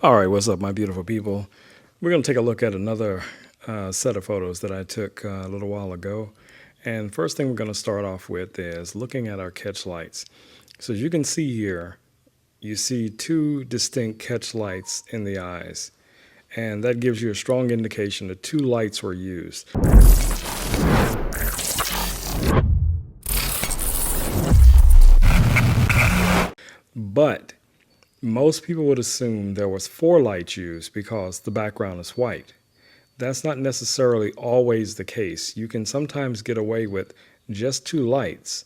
All right, what's up, my beautiful people? We're going to take a look at another set of photos that I took a little while ago. And first thing we're going to start off with is looking at our catch lights. So as you can see here, you see two distinct catch lights in the eyes. And that gives you a strong indication that two lights were used. But most people would assume there was four lights used because the background is white. That's not necessarily always the case. You can sometimes get away with just two lights,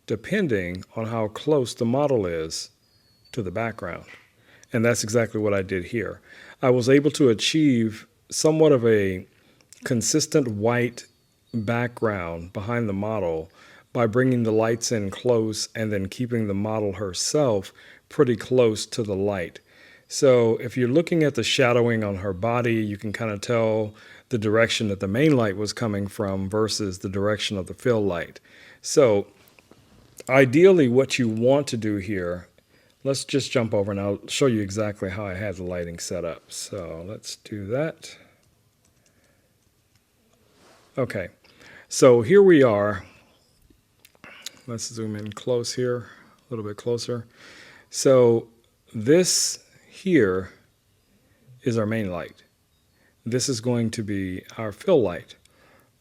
depending on how close the model is to the background. And that's exactly what I did here. I was able to achieve somewhat of a consistent white background behind the model by bringing the lights in close and then keeping the model herself pretty close to the light. So if you're looking at the shadowing on her body, you can kind of tell the direction that the main light was coming from versus the direction of the fill light. So ideally what you want to do here, let's just jump over and I'll show you exactly how I had the lighting set up. So let's do that. Okay, so here we are. Let's zoom in close here, a little bit closer. So this here is our main light. This is going to be our fill light.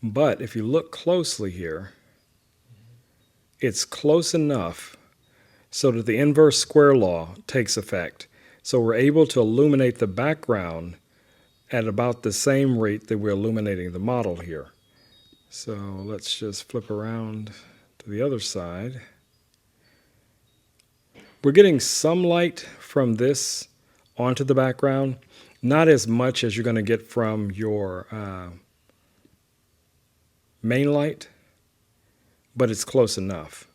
But if you look closely here, it's close enough so that the inverse square law takes effect. So we're able to illuminate the background at about the same rate that we're illuminating the model here. So let's just flip around to the other side. We're getting some light from this onto the background, not as much as you're going to get from your main light, but it's close enough.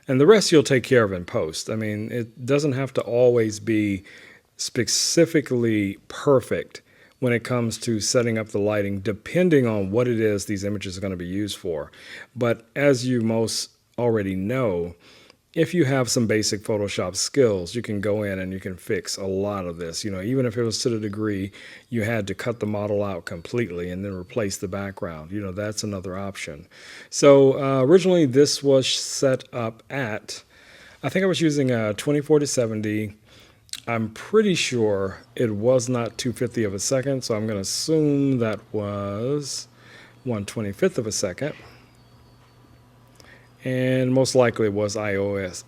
And the rest you'll take care of in post. I mean, it doesn't have to always be specifically perfect when it comes to setting up the lighting, depending on what it is these images are going to be used for. But as you most already know, if you have some basic Photoshop skills, you can go in and you can fix a lot of this. You know, even if it was to the degree you had to cut the model out completely and then replace the background, you know, that's another option. So originally this was set up at, I think I was using a 24-70. I'm pretty sure it was not 2/50 of a second, so I'm going to assume that was 1/25 of a second. And most likely it was iOS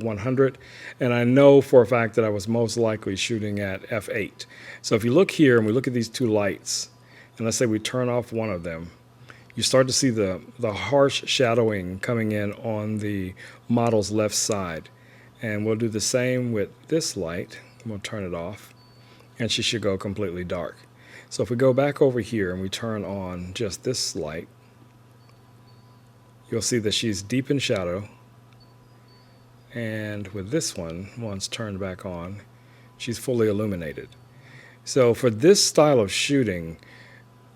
100. And I know for a fact that I was most likely shooting at f8. So if you look here and we look at these two lights, and let's say we turn off one of them, you start to see the harsh shadowing coming in on the model's left side. And we'll do the same with this light. We'll turn it off, and she should go completely dark. So if we go back over here and we turn on just this light, you'll see that she's deep in shadow. And with this one, once turned back on, she's fully illuminated. So for this style of shooting,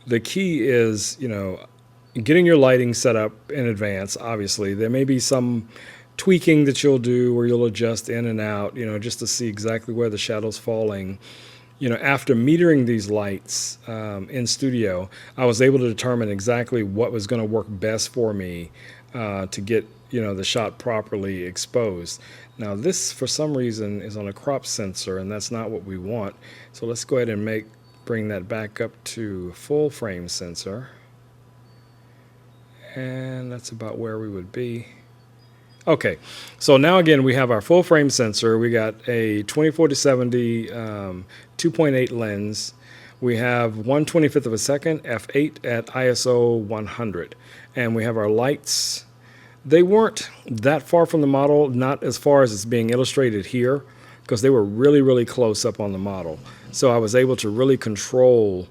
the key is, you know, getting your lighting set up in advance. Obviously, there may be some tweaking that you'll do where you'll adjust in and out, you know, just to see exactly where the shadow's falling. You know, after metering these lights in studio, I was able to determine exactly what was going to work best for me to get, you know, the shot properly exposed. Now this, for some reason, is on a crop sensor, and that's not what we want. So let's go ahead and bring that back up to full frame sensor. And that's about where we would be. Okay, so now again we have our full frame sensor. We got a 24-70 2.8 lens. We have 1/25 of a second f8 at ISO 100, and we have our lights. They weren't that far from the model, not as far as it's being illustrated here, because they were really close up on the model. So I was able to really control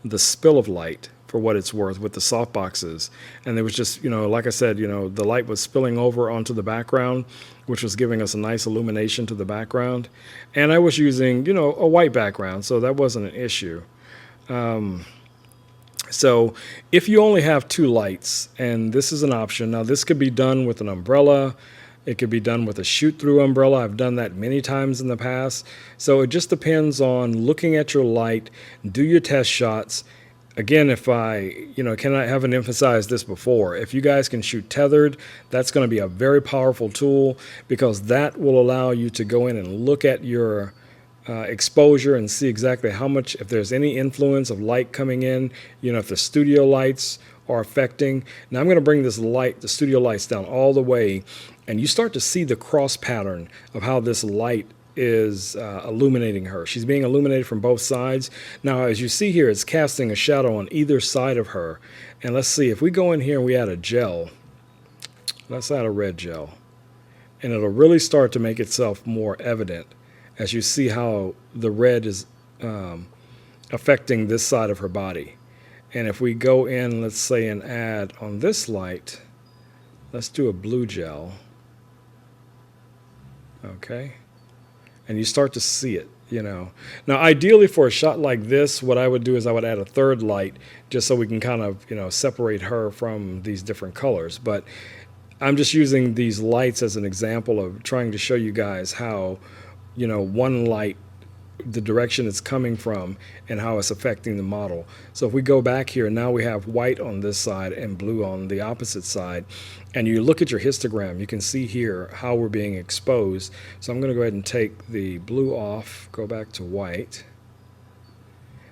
the spill of light for what it's worth with the softboxes. And there was just, you know, like I said, you know, the light was spilling over onto the background, which was giving us a nice illumination to the background. And I was using, you know, a white background, so that wasn't an issue. So if you only have two lights, and this is an option, now this could be done with an umbrella, It could be done with a shoot-through umbrella. I've done that many times in the past. So it just depends on looking at your light, do your test shots. Again, if can I haven't emphasized this before, if you guys can shoot tethered, that's going to be a very powerful tool, because that will allow you to go in and look at your exposure and see exactly how much, if there's any influence of light coming in, if the studio lights are affecting. Now I'm going to bring the studio lights down all the way, and you start to see the cross pattern of how this light is illuminating her. She's being illuminated from both sides. Now, as you see here, it's casting a shadow on either side of her. And let's see, if we go in here and we add a gel, let's add a red gel, and it'll really start to make itself more evident as you see how the red is affecting this side of her body. And if we go in, let's say, and add on this light, let's do a blue gel. Okay. And you start to see it, Now, ideally for a shot like this, what I would do is I would add a third light just so we can kind of, separate her from these different colors. But I'm just using these lights as an example of trying to show you guys how, one light, the direction it's coming from and how it's affecting the model. So if we go back here, now we have white on this side and blue on the opposite side, and you look at your histogram, you can see here how we're being exposed. So I'm going to go ahead and take the blue off, go back to white,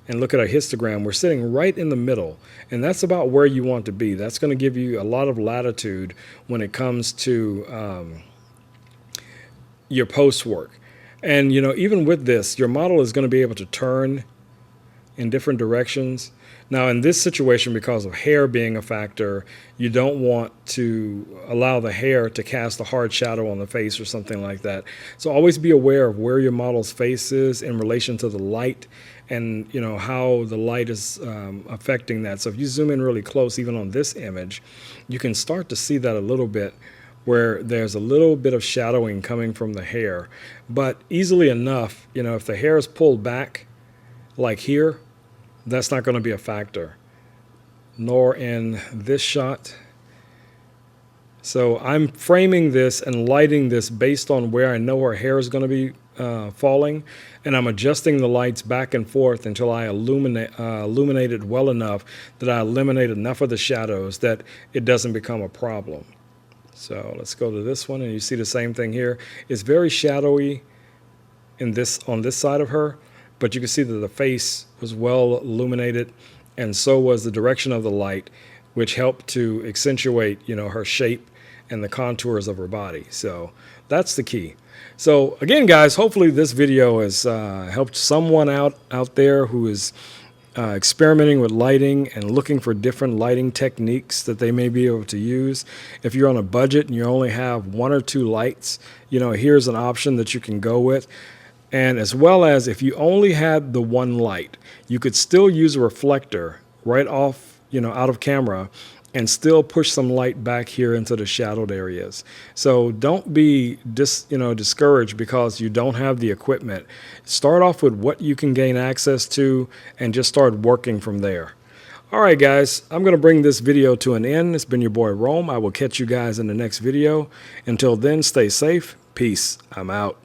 and look at our histogram. We're sitting right in the middle, and that's about where you want to be. That's going to give you a lot of latitude when it comes to your post work. And, even with this, your model is going to be able to turn in different directions. Now, in this situation, because of hair being a factor, you don't want to allow the hair to cast a hard shadow on the face or something like that. So always be aware of where your model's face is in relation to the light, and, how the light is affecting that. So if you zoom in really close, even on this image, you can start to see that a little bit, where there's a little bit of shadowing coming from the hair. But easily enough, if the hair is pulled back like here, that's not going to be a factor, nor in this shot. So I'm framing this and lighting this based on where I know her hair is going to be falling, and I'm adjusting the lights back and forth until I illuminate it well enough that I eliminate enough of the shadows that it doesn't become a problem. So let's go to this one, and you see the same thing here. It's very shadowy on this side of her, but you can see that the face was well illuminated, and so was the direction of the light, which helped to accentuate, her shape and the contours of her body. So that's the key. So again, guys, hopefully this video has helped someone out there who is experimenting with lighting and looking for different lighting techniques that they may be able to use. If you're on a budget and you only have one or two lights, here's an option that you can go with. And as well as if you only had the one light, you could still use a reflector right off, out of camera, and still push some light back here into the shadowed areas. So don't be discouraged because you don't have the equipment. Start off with what you can gain access to and just start working from there. All right, guys, I'm going to bring this video to an end. It's been your boy Rome. I will catch you guys in the next video. Until then, stay safe. Peace. I'm out.